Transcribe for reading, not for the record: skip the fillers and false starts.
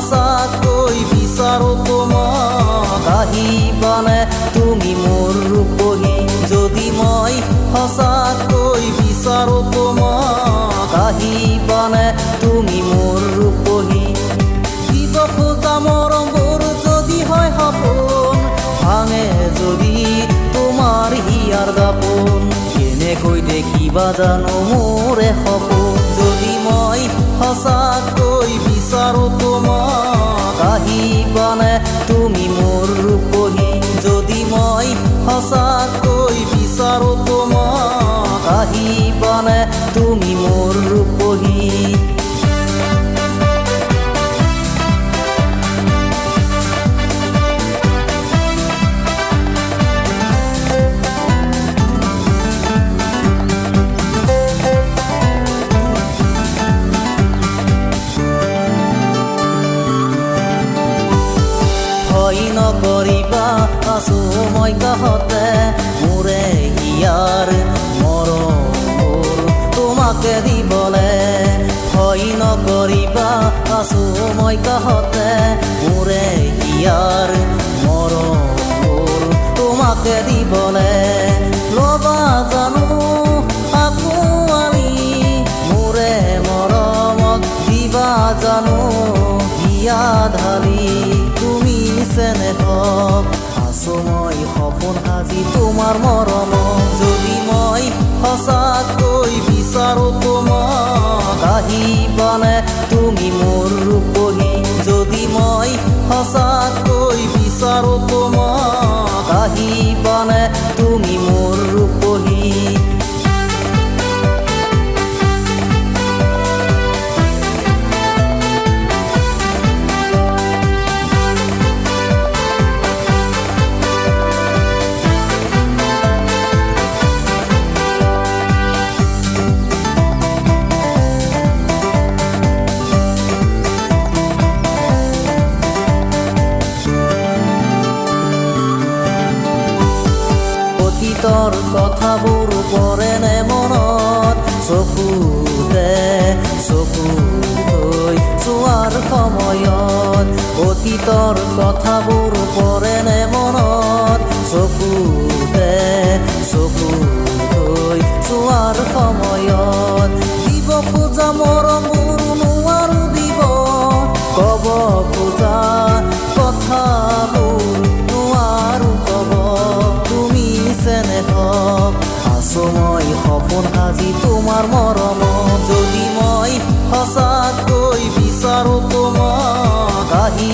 সঁচাকৈ বিচাৰো তোমাক আহিবানে তুমি মোৰ ৰূপহী যদি মই সঁচাকৈ বিচাৰো তোমাক আহিবানে তুমি মোৰ ৰূপহী দিব খোজা মৰমবোৰ যদি হয় সপোন ভাঙে যদি তোমাৰ হিয়াৰ দাপোন কেনেকৈ দেখিবা জানো মোৰে সপোন যদি মই সঁচাকৈ বিচাৰো তোমাক আহিবানে তুমি মোৰ ৰূপহী যদি মই সঁচাকৈ বিচাৰো তোমাক আহিবানে তুমি মোৰ ৰূপহী নকৰিবা আছো মই কাষতে মোৰে হিয়াৰ মৰমবোৰ তোমাকে দিবলে ভয় নকৰিবা আছো মই কাষতে মোৰে হিয়াৰ মৰমবোৰ তোমাকে দিবলে ল'বা জানো আঁকোৱালি মোৰে মৰমক দিবা জানো হিয়া ঢালি তুমি চেনেহক আছো মই সপোন সাজি তোমাৰ মৰম যদি মই সঁচাকৈ বিচাৰো তোমাক আহিবানে তুমি মোৰ ৰূপহী যদি মই সঁচাকৈ বিচাৰো তোমাক আহিবানে তুমি মোৰ ৰূপহী অতীতৰ কথাবোৰ পৰেনে মনত চকুতে চকু থৈ চোৱাৰ সময়ত অতীতৰ কথাবোৰ পৰেনে মনত চকুতে চকু থৈ চোৱাৰ সময়ত দিব খোজা মৰমবোৰ নোৱাৰো দিব ক'ব খোজা কথাবোৰ নোৱাৰো ক'ব তুমি চেনেহক আছো মই সপোন সাজি তোমাৰ মৰম যদি মই সঁচাকৈ বিচাৰো তোমাক আহি